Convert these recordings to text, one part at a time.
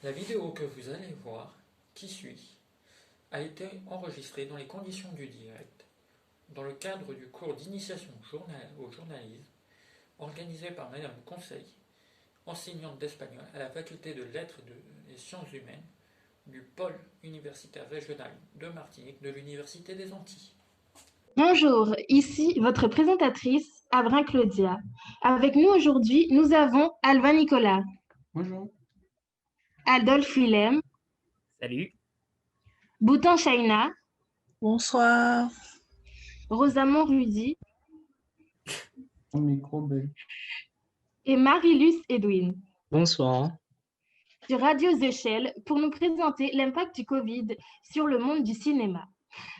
La vidéo que vous allez voir, qui suit, a été enregistrée dans les conditions du direct, dans le cadre du cours d'initiation au journalisme organisé par Madame Conseil, enseignante d'espagnol à la faculté de lettres et sciences humaines du pôle universitaire régional de Martinique de l'Université des Antilles. Bonjour, ici votre présentatrice, Abrin Claudia. Avec nous aujourd'hui, nous avons Alvin Nicolas, Bonjour. Adolphe Willem, Salut. Boutan Shaina, Bonsoir. Rosamond Rudy Mon micro belle. et Marie-Luce Edwin Bonsoir. de Radio Échelle pour nous présenter l'impact du Covid sur le monde du cinéma.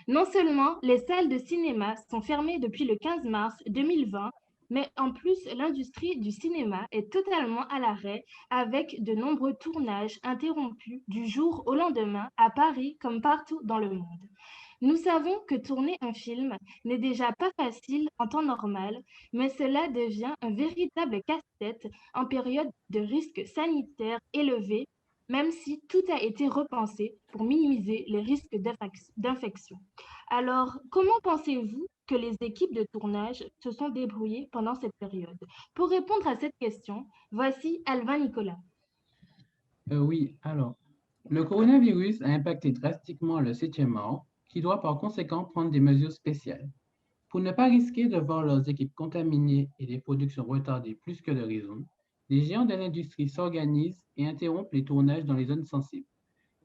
Non seulement les salles de cinéma sont fermées depuis le 15 mars 2020, mais en plus l'industrie du cinéma est totalement à l'arrêt avec de nombreux tournages interrompus du jour au lendemain à Paris comme partout dans le monde. Nous savons que tourner un film n'est déjà pas facile en temps normal, mais cela devient un véritable casse-tête en période de risque sanitaire élevé, même si tout a été repensé pour minimiser les risques d'infection. Alors, comment pensez-vous que les équipes de tournage se sont débrouillées pendant cette période? Pour répondre à cette question, voici Alvin Nicolas. Oui, alors, le coronavirus a impacté drastiquement le 7e art, qui doit par conséquent prendre des mesures spéciales. Pour ne pas risquer de voir leurs équipes contaminées et les productions retardées plus que de raison, les géants de l'industrie s'organisent et interrompent les tournages dans les zones sensibles.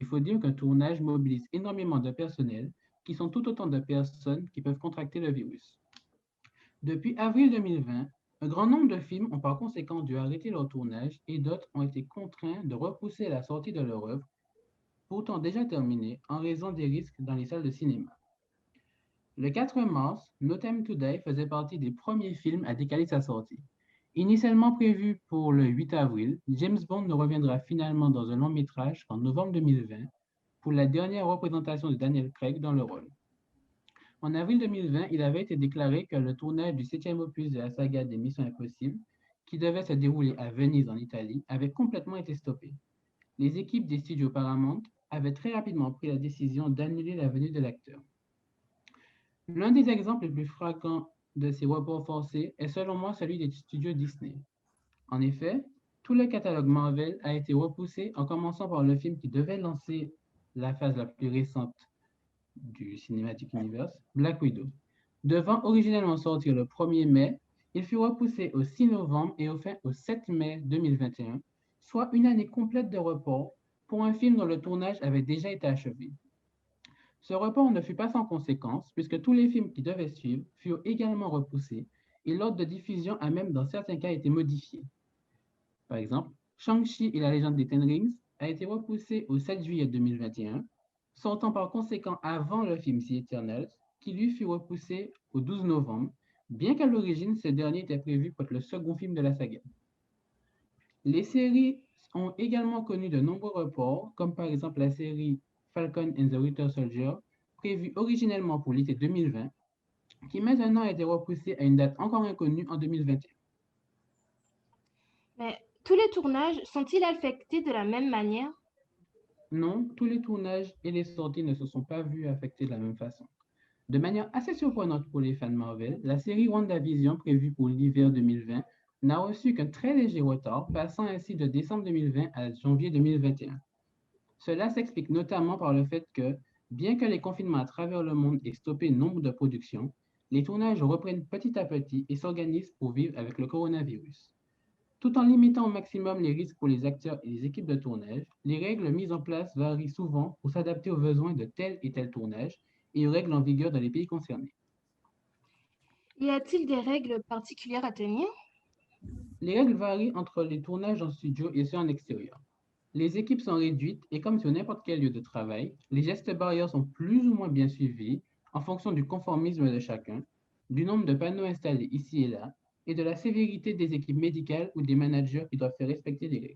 Il faut dire qu'un tournage mobilise énormément de personnel, qui sont tout autant de personnes qui peuvent contracter le virus. Depuis avril 2020, un grand nombre de films ont par conséquent dû arrêter leur tournage et d'autres ont été contraints de repousser la sortie de leur œuvre, pourtant déjà terminée, en raison des risques dans les salles de cinéma. Le 4 mars, No Time to Die faisait partie des premiers films à décaler sa sortie. Initialement prévu pour le 8 avril, James Bond ne reviendra finalement dans un long métrage qu'en novembre 2020 pour la dernière représentation de Daniel Craig dans le rôle. En avril 2020, il avait été déclaré que le tournage du 7e opus de la saga des Missions Impossibles, qui devait se dérouler à Venise en Italie, avait complètement été stoppé. Les équipes des studios Paramount avaient très rapidement pris la décision d'annuler la venue de l'acteur. L'un des exemples les plus flagrants de ces reports forcés est selon moi celui des studios Disney. En effet, tout le catalogue Marvel a été repoussé en commençant par le film qui devait lancer la phase la plus récente du Cinematic Universe, Black Widow. Devant originellement sortir le 1er mai, il fut repoussé au 6 novembre et enfin au 7 mai 2021, soit une année complète de report pour un film dont le tournage avait déjà été achevé. Ce report ne fut pas sans conséquence, puisque tous les films qui devaient suivre furent également repoussés et l'ordre de diffusion a même dans certains cas été modifié. Par exemple, Shang-Chi et la légende des Ten Rings a été repoussé au 7 juillet 2021, sortant par conséquent avant le film The Eternals, qui lui fut repoussé au 12 novembre, bien qu'à l'origine ce dernier était prévu pour être le second film de la saga. Les séries ont également connu de nombreux reports, comme par exemple la série Falcon and the Winter Soldier, prévue originellement pour l'été 2020, qui maintenant a été repoussée à une date encore inconnue en 2021. Mais tous les tournages sont-ils affectés de la même manière? Non, tous les tournages et les sorties ne se sont pas vus affectés de la même façon. De manière assez surprenante pour les fans Marvel, la série WandaVision prévue pour l'hiver 2020 n'a reçu qu'un très léger retard, passant ainsi de décembre 2020 à janvier 2021. Cela s'explique notamment par le fait que, bien que les confinements à travers le monde aient stoppé nombre de productions, les tournages reprennent petit à petit et s'organisent pour vivre avec le coronavirus. Tout en limitant au maximum les risques pour les acteurs et les équipes de tournage, les règles mises en place varient souvent pour s'adapter aux besoins de tel et tel tournage et aux règles en vigueur dans les pays concernés. Y a-t-il des règles particulières à tenir? Les règles varient entre les tournages en studio et ceux en extérieur. Les équipes sont réduites et comme sur n'importe quel lieu de travail, les gestes barrières sont plus ou moins bien suivis en fonction du conformisme de chacun, du nombre de panneaux installés ici et là, et de la sévérité des équipes médicales ou des managers qui doivent faire respecter les règles.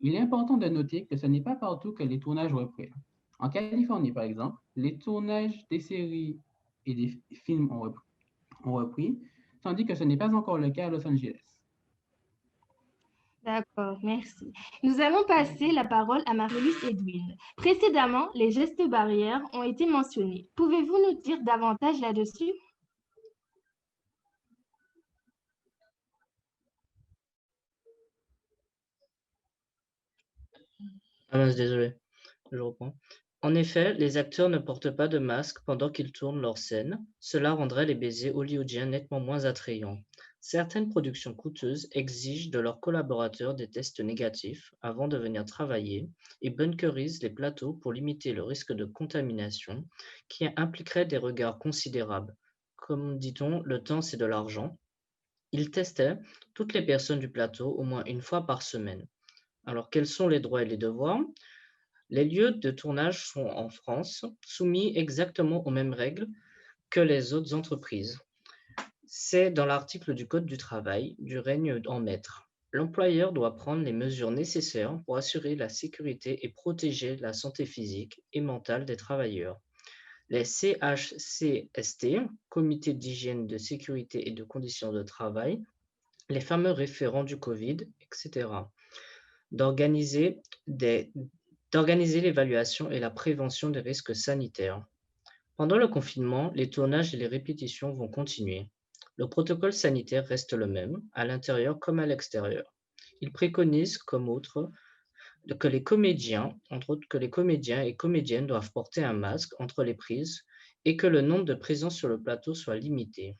Il est important de noter que ce n'est pas partout que les tournages reprennent. En Californie, par exemple, les tournages des séries et des films ont repris, tandis que ce n'est pas encore le cas à Los Angeles. D'accord, merci. Nous allons passer la parole à Marie-Luce Edwin. Précédemment, les gestes barrières ont été mentionnés. Pouvez-vous nous dire davantage là-dessus? Ah mince, désolé, je reprends. En effet, les acteurs ne portent pas de masque pendant qu'ils tournent leur scène. Cela rendrait les baisers hollywoodiens nettement moins attrayants. Certaines productions coûteuses exigent de leurs collaborateurs des tests négatifs avant de venir travailler et bunkerisent les plateaux pour limiter le risque de contamination qui impliquerait des regards considérables. Comme dit-on, le temps c'est de l'argent. Ils testaient toutes les personnes du plateau au moins une fois par semaine. Alors, quels sont les droits et les devoirs? Les lieux de tournage sont en France soumis exactement aux mêmes règles que les autres entreprises. C'est dans l'article du Code du travail du règne en maître. L'employeur doit prendre les mesures nécessaires pour assurer la sécurité et protéger la santé physique et mentale des travailleurs. Les CHCST, Comité d'hygiène, de sécurité et de conditions de travail, les fameux référents du Covid, etc. d'organiser des d'organiser l'évaluation et la prévention des risques sanitaires. Pendant le confinement, les tournages et les répétitions vont continuer. Le protocole sanitaire reste le même, à l'intérieur comme à l'extérieur. Il préconise, comme autres, que les comédiens, entre autres, que les comédiens et comédiennes doivent porter un masque entre les prises et que le nombre de présences sur le plateau soit limité.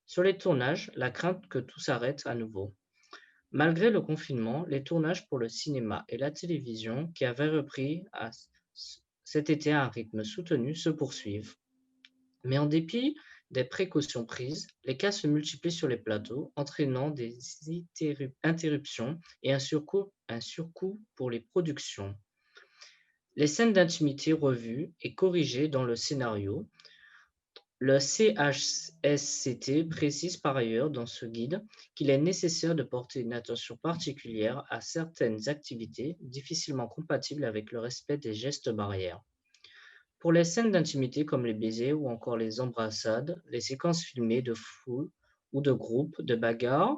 Sur les tournages, la crainte que tout s'arrête à nouveau. Malgré le confinement, les tournages pour le cinéma et la télévision, qui avaient repris cet été à un rythme soutenu, se poursuivent. Mais en dépit des précautions prises, les cas se multiplient sur les plateaux, entraînant des interruptions et un surcoût pour les productions. Les scènes d'intimité revues et corrigées dans le scénario. Le CHSCT précise par ailleurs dans ce guide qu'il est nécessaire de porter une attention particulière à certaines activités difficilement compatibles avec le respect des gestes barrières. Pour les scènes d'intimité comme les baisers ou encore les embrassades, les séquences filmées de foule ou de groupe, de bagarres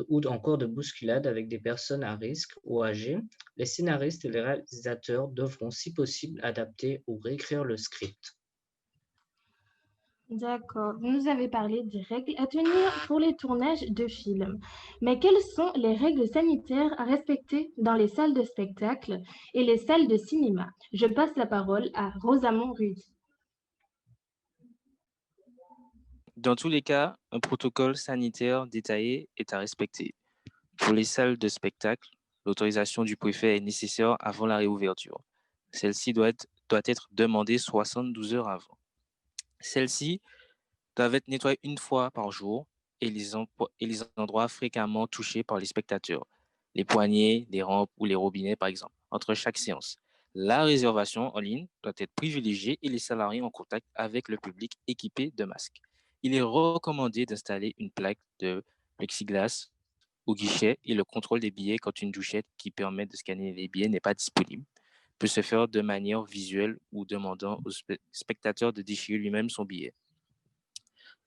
ou encore de bousculades avec des personnes à risque ou âgées, les scénaristes et les réalisateurs devront si possible adapter ou réécrire le script. D'accord. Vous nous avez parlé des règles à tenir pour les tournages de films. Mais quelles sont les règles sanitaires à respecter dans les salles de spectacle et les salles de cinéma? Je passe la parole à Rosamond Rudy. Dans tous les cas, un protocole sanitaire détaillé est à respecter. Pour les salles de spectacle, l'autorisation du préfet est nécessaire avant la réouverture. Celle-ci doit être demandée 72 heures avant. Celles-ci doivent être nettoyées une fois par jour et les endroits fréquemment touchés par les spectateurs, les poignées, les rampes ou les robinets par exemple, entre chaque séance. La réservation en ligne doit être privilégiée et les salariés en contact avec le public équipés de masques. Il est recommandé d'installer une plaque de plexiglas au guichet et le contrôle des billets quand une douchette qui permet de scanner les billets n'est pas disponible peut se faire de manière visuelle ou demandant au spectateur de déchirer lui-même son billet.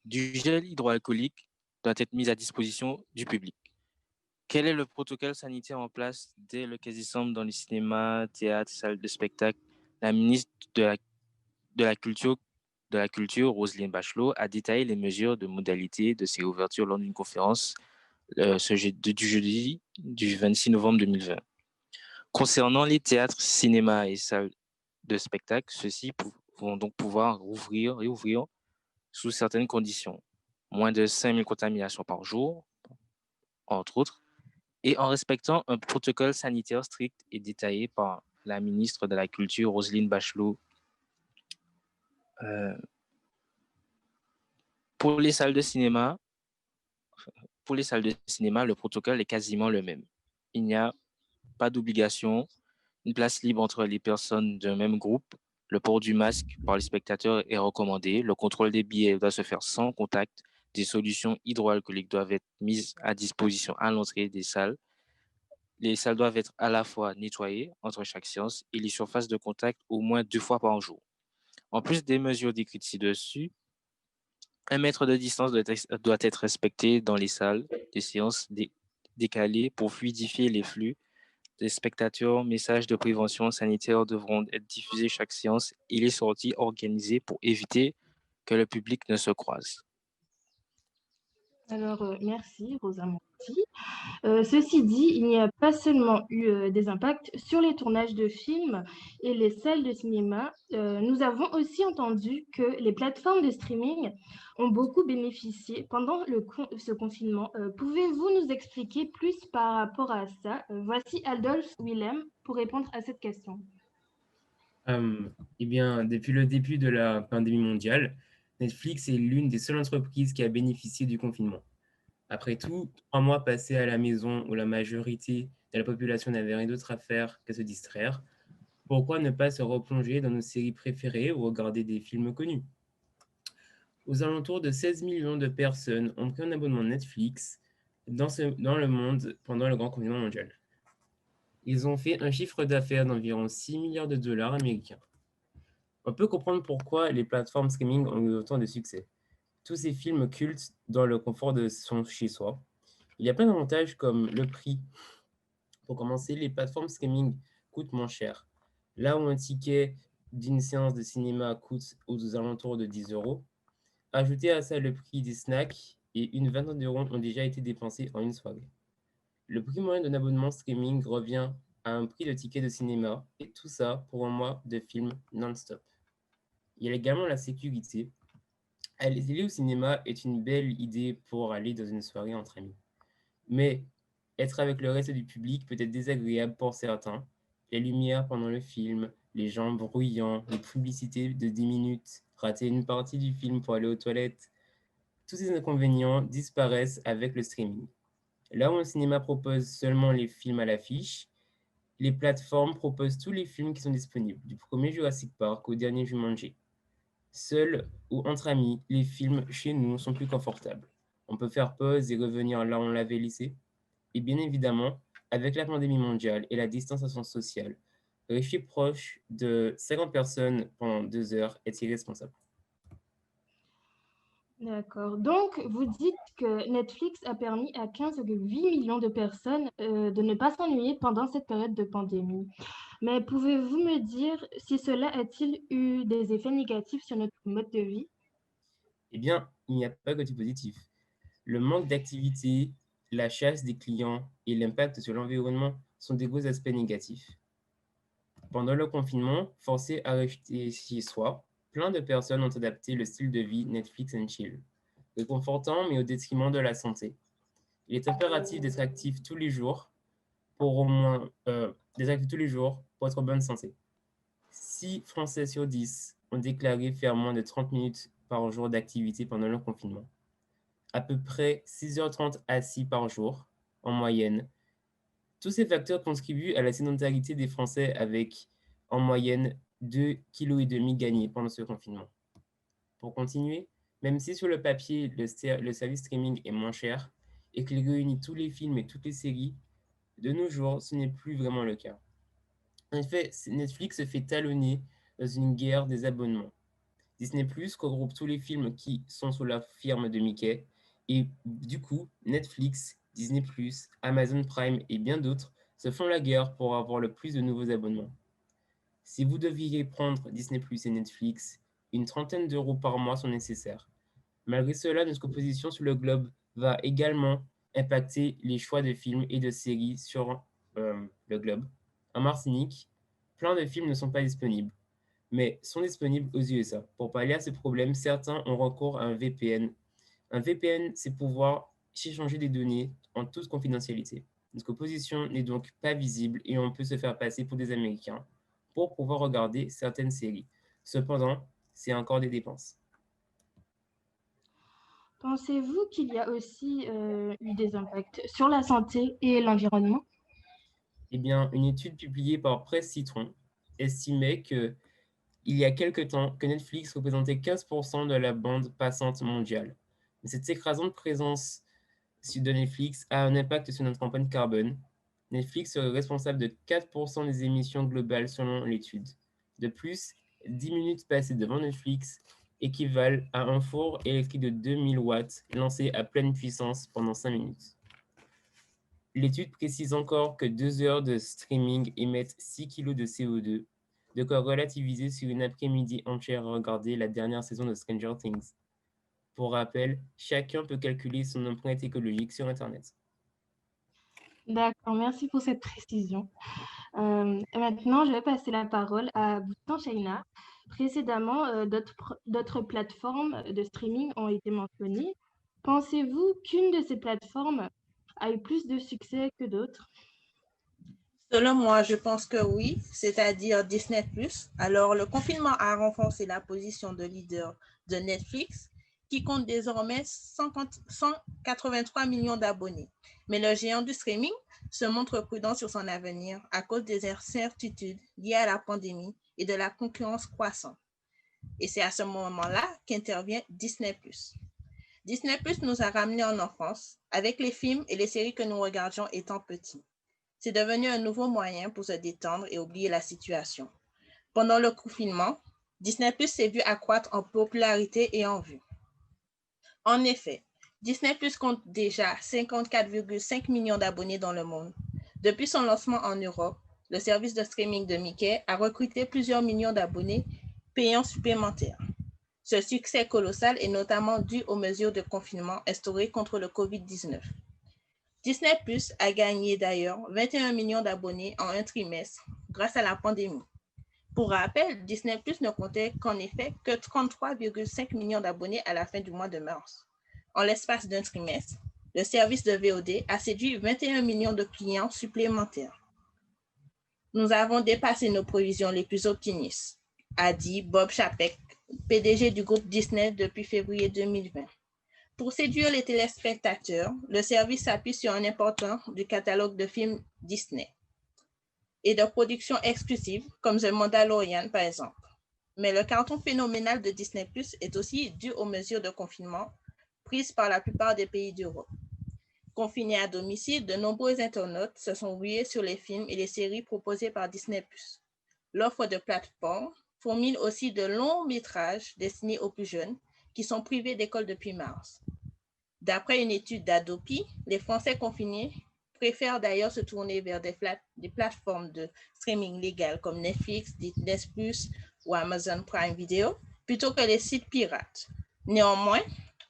Du gel hydroalcoolique doit être mis à disposition du public. Quel est le protocole sanitaire en place dès le 15 décembre dans les cinémas, théâtres, salles de spectacle? La ministre de la Culture, Roselyne Bachelot, a détaillé les mesures de modalité de ces ouvertures lors d'une conférence du jeudi du 26 novembre 2020. Concernant les théâtres, cinémas et salles de spectacle, ceux-ci vont donc pouvoir réouvrir sous certaines conditions. Moins de 5000 contaminations par jour, entre autres, et en respectant un protocole sanitaire strict et détaillé par la ministre de la Culture, Roselyne Bachelot. Pour les salles de cinéma, le protocole est quasiment le même. Il n'y a pas d'obligation, une place libre entre les personnes d'un même groupe. Le port du masque par les spectateurs est recommandé. Le contrôle des billets doit se faire sans contact. Des solutions hydroalcooliques doivent être mises à disposition à l'entrée des salles. Les salles doivent être à la fois nettoyées entre chaque séance et les surfaces de contact au moins 2 fois par jour. En plus des mesures décrites ci-dessus, 1 mètre de distance doit être respecté dans les salles de séance décalés pour fluidifier les flux. Les spectateurs, messages de prévention sanitaire devront être diffusés chaque séance et les sorties organisées pour éviter que le public ne se croise. Alors, merci, Rosa Monti. Ceci dit, il n'y a pas seulement eu des impacts sur les tournages de films et les salles de cinéma. Nous avons aussi entendu que les plateformes de streaming ont beaucoup bénéficié pendant ce confinement. Pouvez-vous nous expliquer plus par rapport à ça? Voici Adolphe Willem pour répondre à cette question. Eh bien, depuis le début de la pandémie mondiale, Netflix est l'une des seules entreprises qui a bénéficié du confinement. Après tout, 3 mois passés à la maison où la majorité de la population n'avait rien d'autre à faire que se distraire, pourquoi ne pas se replonger dans nos séries préférées ou regarder des films connus? Aux alentours de 16 millions de personnes ont pris un abonnement Netflix dans le monde pendant le grand confinement mondial. Ils ont fait un chiffre d'affaires d'environ 6 milliards de dollars américains. On peut comprendre pourquoi les plateformes streaming ont eu autant de succès. Tous ces films cultes dans le confort de son chez-soi. Il y a plein d'avantages comme le prix. Pour commencer, les plateformes streaming coûtent moins cher. Là où un ticket d'une séance de cinéma coûte aux alentours de 10 euros, ajoutez à ça le prix des snacks et une vingtaine d'euros ont déjà été dépensés en une soirée. Le prix moyen d'un abonnement streaming revient à un prix de ticket de cinéma, et tout ça pour un mois de film non-stop. Il y a également la sécurité. Aller au cinéma est une belle idée pour aller dans une soirée entre amis. Mais être avec le reste du public peut être désagréable pour certains. Les lumières pendant le film, les gens bruyants, les publicités de 10 minutes, rater une partie du film pour aller aux toilettes, tous ces inconvénients disparaissent avec le streaming. Là où un cinéma propose seulement les films à l'affiche, les plateformes proposent tous les films qui sont disponibles, du premier Jurassic Park au dernier Jumanji. Seuls ou entre amis, les films chez nous sont plus confortables. On peut faire pause et revenir là où on l'avait laissé. Et bien évidemment, avec la pandémie mondiale et la distanciation sociale, rester proche de 50 personnes pendant 2 heures est irresponsable. D'accord. Donc, vous dites que Netflix a permis à 15,8 millions de personnes de ne pas s'ennuyer pendant cette période de pandémie. Mais pouvez-vous me dire si cela a-t-il eu des effets négatifs sur notre mode de vie? Eh bien, il n'y a pas que du positif. Le manque d'activité, la chasse des clients et l'impact sur l'environnement sont des gros aspects négatifs. Pendant le confinement, forcés à rester chez soi, plein de personnes ont adapté le style de vie Netflix and chill, réconfortant mais au détriment de la santé. Il est impératif d'être actif tous les jours pour au moins tous les jours pour être en bonne santé. 6 Français sur 10 ont déclaré faire moins de 30 minutes par jour d'activité pendant le confinement. À peu près 6h30 assis par jour, en moyenne. Tous ces facteurs contribuent à la sédentarité des Français avec, en moyenne, 2,5 kg gagnés pendant ce confinement. Pour continuer, même si sur le papier, le service streaming est moins cher et qu'il réunit tous les films et toutes les séries, de nos jours, ce n'est plus vraiment le cas. En effet, Netflix se fait talonner dans une guerre des abonnements. Disney+ regroupe tous les films qui sont sous la firme de Mickey, et du coup, Netflix, Disney+, Amazon Prime et bien d'autres se font la guerre pour avoir le plus de nouveaux abonnements. Si vous deviez prendre Disney+ et Netflix, une trentaine d'euros par mois sont nécessaires. Malgré cela, notre position sur le globe va également impacter les choix de films et de séries sur le globe. En Martinique, plein de films ne sont pas disponibles, mais sont disponibles aux USA. Pour pallier à ce problème, certains ont recours à un VPN. Un VPN, c'est pouvoir échanger des données en toute confidentialité. Notre position n'est donc pas visible et on peut se faire passer pour des Américains pour pouvoir regarder certaines séries. Cependant, c'est encore des dépenses. Pensez-vous qu'il y a aussi eu des impacts sur la santé et l'environnement? Eh bien, une étude publiée par Presse Citron estimait que il y a quelque temps que Netflix représentait 15% de la bande passante mondiale. Mais cette écrasante présence de Netflix a un impact sur notre empreinte carbone. Netflix serait responsable de 4% des émissions globales selon l'étude. De plus, 10 minutes passées devant Netflix équivalent à un four électrique de 2000 watts lancé à pleine puissance pendant 5 minutes. L'étude précise encore que 2 heures de streaming émettent 6 kg de CO2, de quoi relativiser sur une après-midi entière à regarder la dernière saison de Stranger Things. Pour rappel, chacun peut calculer son empreinte écologique sur Internet. D'accord, merci pour cette précision. Et maintenant, je vais passer la parole à Boutin Shaina. Précédemment, d'autres plateformes de streaming ont été mentionnées. Pensez-vous qu'une de ces plateformes a eu plus de succès que d'autres? Selon moi, je pense que oui, c'est-à-dire Disney+. Alors, le confinement a renforcé la position de leader de Netflix, qui compte désormais 183 millions d'abonnés. Mais le géant du streaming se montre prudent sur son avenir à cause des incertitudes liées à la pandémie et de la concurrence croissante. Et c'est à ce moment-là qu'intervient Disney+. Disney+ nous a ramenés en enfance avec les films et les séries que nous regardions étant petits. C'est devenu un nouveau moyen pour se détendre et oublier la situation. Pendant le confinement, Disney+ s'est vu accroître en popularité et en vues. En effet, Disney+ compte déjà 54,5 millions d'abonnés dans le monde. Depuis son lancement en Europe, le service de streaming de Mickey a recruté plusieurs millions d'abonnés payants supplémentaires. Ce succès colossal est notamment dû aux mesures de confinement instaurées contre le COVID-19. Disney+ a gagné d'ailleurs 21 millions d'abonnés en un trimestre grâce à la pandémie. Pour rappel, Disney+ ne comptait qu'en effet que 33,5 millions d'abonnés à la fin du mois de mars. En l'espace d'un trimestre, le service de VOD a séduit 21 millions de clients supplémentaires. Nous avons dépassé nos prévisions les plus optimistes, a dit Bob Chapek, PDG du groupe Disney depuis février 2020. Pour séduire les téléspectateurs, le service s'appuie sur un important du catalogue de films Disney et de productions exclusives comme The Mandalorian par exemple. Mais le carton phénoménal de Disney+ est aussi dû aux mesures de confinement prises par la plupart des pays d'Europe. Confinés à domicile, de nombreux internautes se sont rués sur les films et les séries proposées par Disney+. L'offre de plateforme fourmille aussi de longs métrages destinés aux plus jeunes qui sont privés d'école depuis mars. D'après une étude d'Adopi, les Français confinés préfèrent d'ailleurs se tourner vers des plateformes de streaming légales comme Netflix, Disney+, ou Amazon Prime Video, plutôt que les sites pirates. Néanmoins,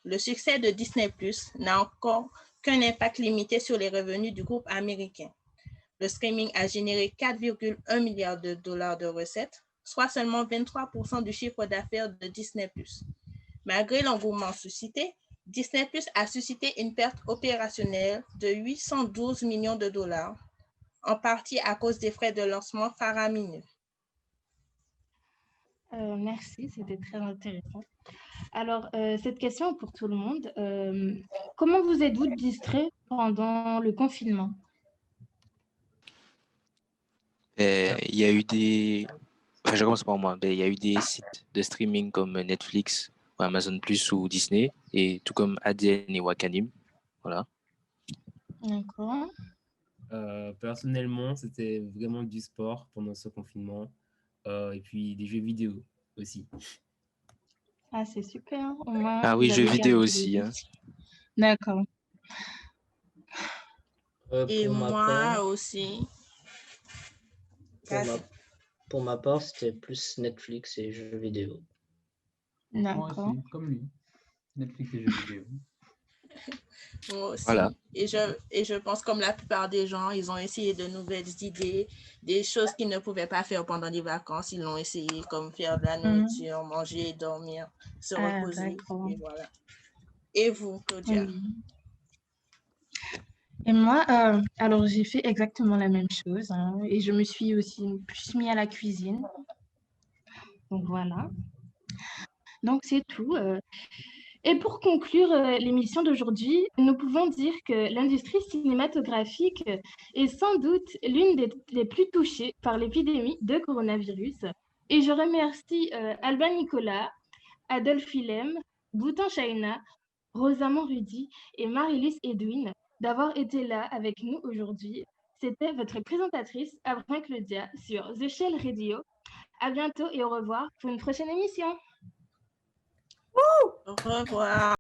le succès de Disney+ n'a encore qu'un impact limité sur les revenus du groupe américain. Le streaming a généré 4,1 milliards de dollars de recettes, soit seulement 23% du chiffre d'affaires de Disney+. Malgré l'engouement suscité, Disney+ a suscité une perte opérationnelle de 812 millions de dollars, en partie à cause des frais de lancement faramineux. Merci, c'était très intéressant. Alors, cette question est pour tout le monde. Comment vous êtes-vous distrait pendant le confinement? Il y a eu des... Enfin, je commence par moi. Il y a eu des sites de streaming comme Netflix, ou Amazon Plus ou Disney, et tout comme ADN et Wakanim. Voilà. D'accord. Personnellement, c'était vraiment du sport pendant ce confinement et puis des jeux vidéo aussi. Ah, c'est super. Au moins, Ah vous oui, jeux avez vidéo gardé aussi. le Hein. D'accord. Et Pour ma moi part, aussi. pour ma part, c'était plus Netflix et jeux vidéo. Moi D'accord. aussi, comme lui. Netflix et jeux vidéo. Moi aussi. Voilà. Et je pense comme la plupart des gens, ils ont essayé de nouvelles idées, des choses qu'ils ne pouvaient pas faire pendant les vacances. Ils l'ont essayé, comme faire de la nourriture, manger, dormir, se Ah, reposer. d'accord. Et voilà. Et vous, Claudia? Oui. Et moi, alors j'ai fait exactement la même chose, hein, et je me suis aussi plus mis à la cuisine. Donc voilà. Donc c'est tout. Et pour conclure l'émission d'aujourd'hui, nous pouvons dire que l'industrie cinématographique est sans doute l'une des plus touchées par l'épidémie de coronavirus. Et je remercie Alban Nicolas, Adolphe Willem, Boutin Shaina, Rosamond Rudy et Marie-Lise Edwin d'avoir été là avec nous aujourd'hui. C'était votre présentatrice, Abraham Claudia, sur The Shell Radio. À bientôt et au revoir pour une prochaine émission. Au revoir.